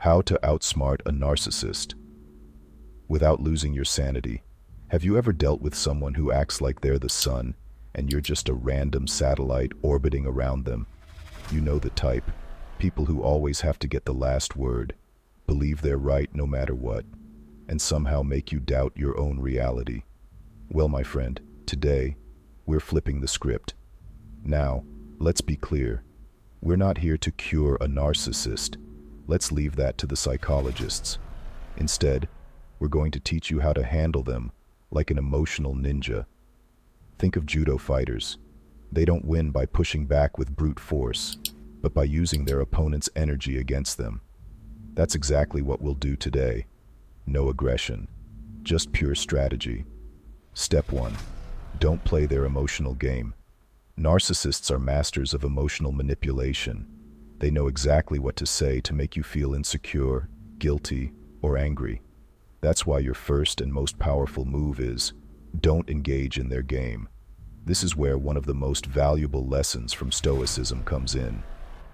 How to outsmart a narcissist without losing your sanity. Have you ever dealt with someone who acts like they're the sun and you're just a random satellite orbiting around them? You know the type. People who always have to get the last word, believe they're right no matter what, and somehow make you doubt your own reality. Well, my friend, today, we're flipping the script. Now, let's be clear. We're not here to cure a narcissist. Let's leave that to the psychologists. Instead, we're going to teach you how to handle them like an emotional ninja. Think of judo fighters. They don't win by pushing back with brute force, but by using their opponent's energy against them. That's exactly what we'll do today. No aggression, just pure strategy. Step 1. Don't play their emotional game. Narcissists are masters of emotional manipulation. They know exactly what to say to make you feel insecure, guilty, or angry. That's why your first and most powerful move is, don't engage in their game. This is where one of the most valuable lessons from Stoicism comes in.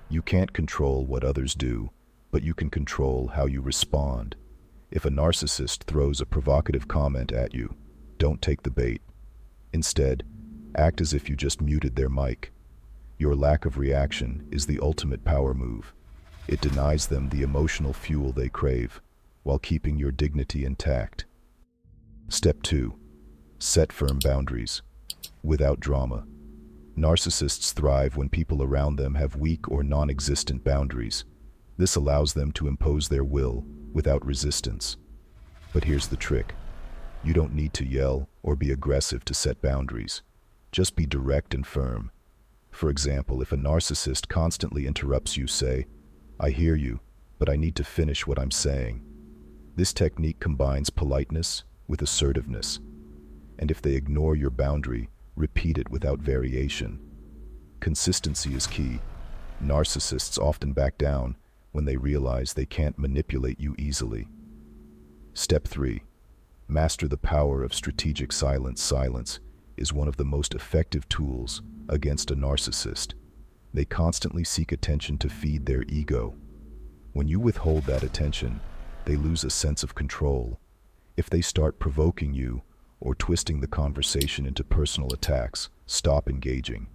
You can't control what others do, but you can control how you respond. If a narcissist throws a provocative comment at you, don't take the bait. Instead, act as if you just muted their mic. Your lack of reaction is the ultimate power move. It denies them the emotional fuel they crave, while keeping your dignity intact. Step 2. Set firm boundaries. Without drama. Narcissists thrive when people around them have weak or non-existent boundaries. This allows them to impose their will without resistance. But here's the trick. You don't need to yell or be aggressive to set boundaries. Just be direct and firm. For example, if a narcissist constantly interrupts you, say, "I hear you, but I need to finish what I'm saying." This technique combines politeness with assertiveness. And if they ignore your boundary, repeat it without variation. Consistency is key. Narcissists often back down when they realize they can't manipulate you easily. Step 3. Master the power of strategic silence. Silence is one of the most effective tools against a narcissist. They constantly seek attention to feed their ego. When you withhold that attention, they lose a sense of control. If they start provoking you or twisting the conversation into personal attacks, stop engaging.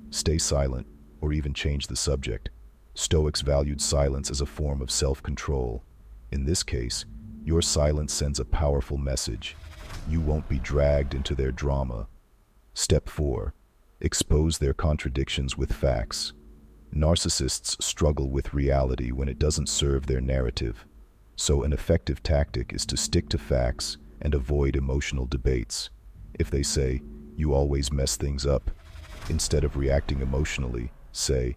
Stay silent or even change the subject. Stoics valued silence as a form of self-control. In this case, your silence sends a powerful message. You won't be dragged into their drama. Step 4. Expose their contradictions with facts. Narcissists struggle with reality when it doesn't serve their narrative. So an effective tactic is to stick to facts and avoid emotional debates. If they say, "You always mess things up," instead of reacting emotionally, say,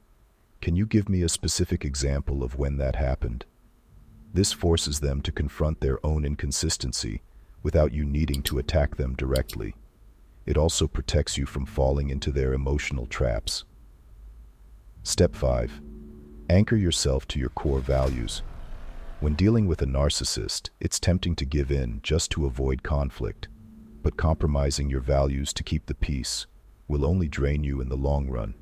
"Can you give me a specific example of when that happened?" This forces them to confront their own inconsistency without you needing to attack them directly. It also protects you from falling into their emotional traps. Step 5. Anchor yourself to your core values. When dealing with a narcissist, it's tempting to give in just to avoid conflict, but compromising your values to keep the peace will only drain you in the long run.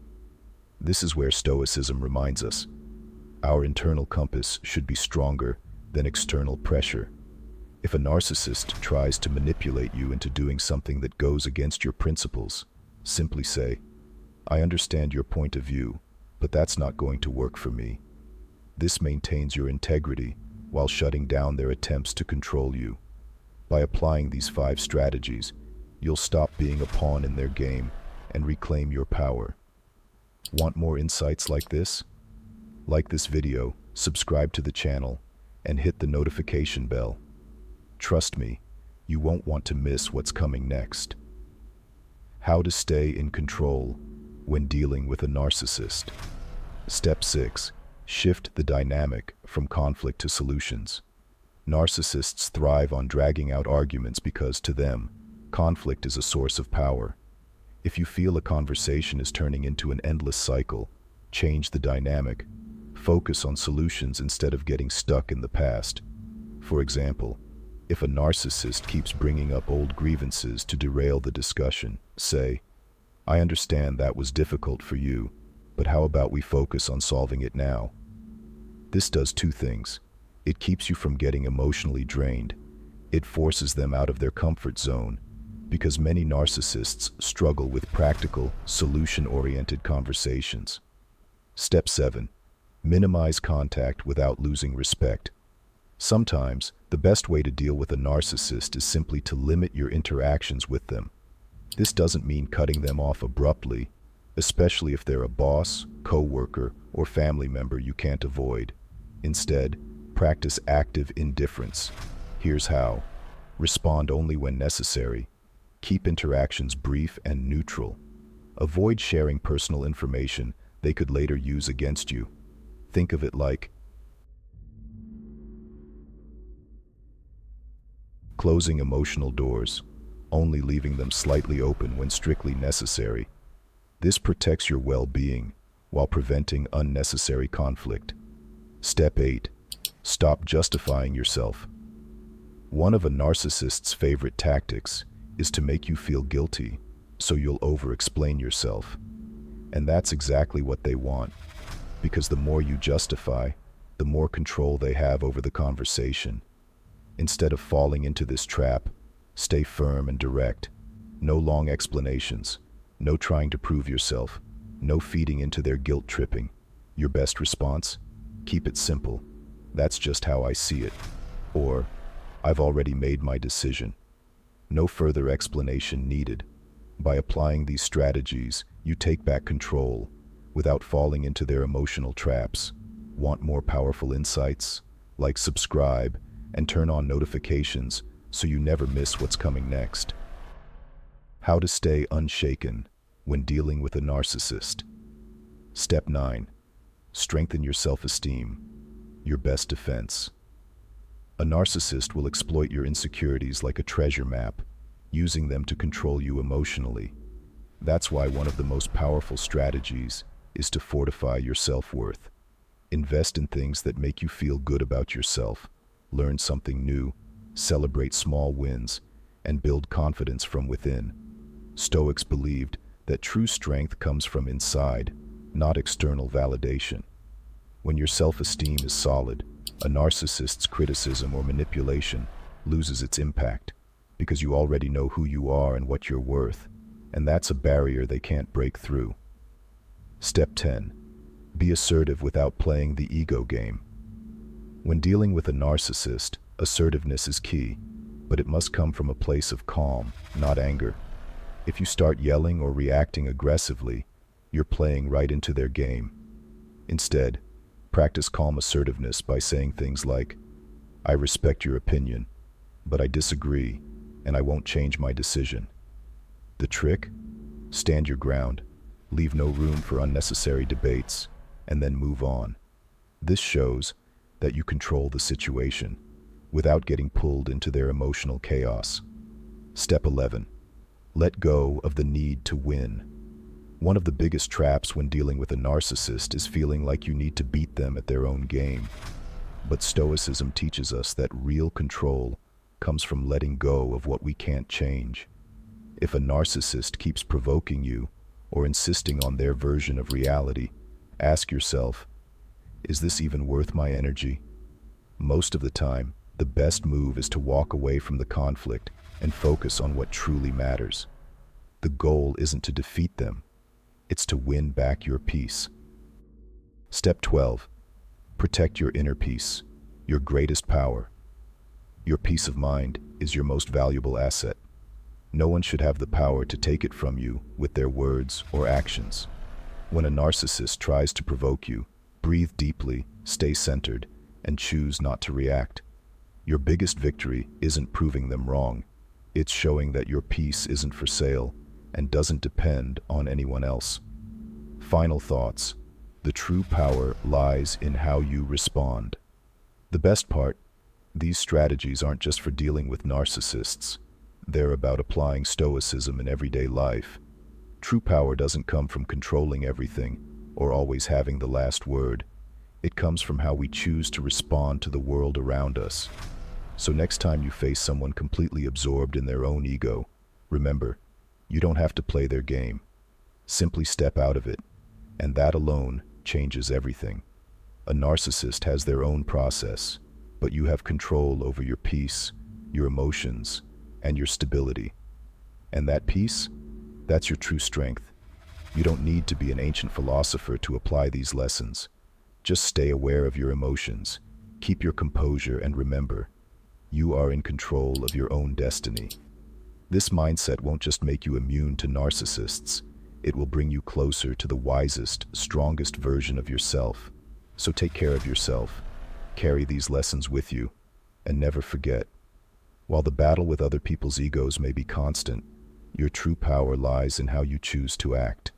This is where Stoicism reminds us, our internal compass should be stronger than external pressure. If a narcissist tries to manipulate you into doing something that goes against your principles, simply say, "I understand your point of view, but that's not going to work for me." This maintains your integrity while shutting down their attempts to control you. By applying these 5 strategies, you'll stop being a pawn in their game and reclaim your power. Want more insights like this? Like this video, subscribe to the channel, and hit the notification bell. Trust me, you won't want to miss what's coming next. How to stay in control when dealing with a narcissist. Step 6. Shift the dynamic from conflict to solutions. Narcissists thrive on dragging out arguments because, to them, conflict is a source of power. If you feel a conversation is turning into an endless cycle, change the dynamic. Focus on solutions instead of getting stuck in the past. For example, if a narcissist keeps bringing up old grievances to derail the discussion, say, "I understand that was difficult for you, but how about we focus on solving it now?" This does 2 things. It keeps you from getting emotionally drained. It forces them out of their comfort zone, because many narcissists struggle with practical, solution-oriented conversations. Step 7. Minimize contact without losing respect. Sometimes, the best way to deal with a narcissist is simply to limit your interactions with them. This doesn't mean cutting them off abruptly, especially if they're a boss, co-worker, or family member you can't avoid. Instead, practice active indifference. Here's how. Respond only when necessary. Keep interactions brief and neutral. Avoid sharing personal information they could later use against you. Think of it like closing emotional doors, only leaving them slightly open when strictly necessary. This protects your well-being while preventing unnecessary conflict. Step 8. Stop justifying yourself. One of a narcissist's favorite tactics is to make you feel guilty, so you'll over-explain yourself. And that's exactly what they want, because the more you justify, the more control they have over the conversation. Instead of falling into this trap, stay firm and direct. No long explanations, no trying to prove yourself, no feeding into their guilt tripping. Your best response? Keep it simple. That's just how I see it. Or, I've already made my decision. No further explanation needed. By applying these strategies, you take back control without falling into their emotional traps. Want more powerful insights? Like, subscribe and turn on notifications so you never miss what's coming next. How to stay unshaken when dealing with a narcissist. Step 9. Strengthen your self-esteem, your best defense. A narcissist will exploit your insecurities like a treasure map, using them to control you emotionally. That's why one of the most powerful strategies is to fortify your self-worth. Invest in things that make you feel good about yourself, learn something new, celebrate small wins, and build confidence from within. Stoics believed that true strength comes from inside, not external validation. When your self-esteem is solid, a narcissist's criticism or manipulation loses its impact, because you already know who you are and what you're worth, and that's a barrier they can't break through. Step 10. Be assertive without playing the ego game. When dealing with a narcissist, assertiveness is key, but it must come from a place of calm, not anger. If you start yelling or reacting aggressively, you're playing right into their game. Instead, practice calm assertiveness by saying things like, "I respect your opinion, but I disagree, and I won't change my decision." The trick? Stand your ground, leave no room for unnecessary debates, and then move on. This shows that you control the situation without getting pulled into their emotional chaos. Step 11. Let go of the need to win. One of the biggest traps when dealing with a narcissist is feeling like you need to beat them at their own game. But Stoicism teaches us that real control comes from letting go of what we can't change. If a narcissist keeps provoking you or insisting on their version of reality, ask yourself, is this even worth my energy? Most of the time, the best move is to walk away from the conflict and focus on what truly matters. The goal isn't to defeat them, it's to win back your peace. Step 12. Protect your inner peace, your greatest power. Your peace of mind is your most valuable asset. No one should have the power to take it from you with their words or actions. When a narcissist tries to provoke you, breathe deeply, stay centered, and choose not to react. Your biggest victory isn't proving them wrong. It's showing that your peace isn't for sale and doesn't depend on anyone else. Final thoughts. The true power lies in how you respond. The best part, these strategies aren't just for dealing with narcissists. They're about applying stoicism in everyday life. True power doesn't come from controlling everything or always having the last word. It comes from how we choose to respond to the world around us. So next time you face someone completely absorbed in their own ego, remember, you don't have to play their game. Simply step out of it, and that alone changes everything. A narcissist has their own process. but you have control over your peace, your emotions, and your stability. And that peace, that's your true strength. You don't need to be an ancient philosopher to apply these lessons. Just stay aware of your emotions, keep your composure, and remember, you are in control of your own destiny. This mindset won't just make you immune to narcissists, it will bring you closer to the wisest, strongest version of yourself. So take care of yourself, carry these lessons with you, and never forget, while the battle with other people's egos may be constant, your true power lies in how you choose to act.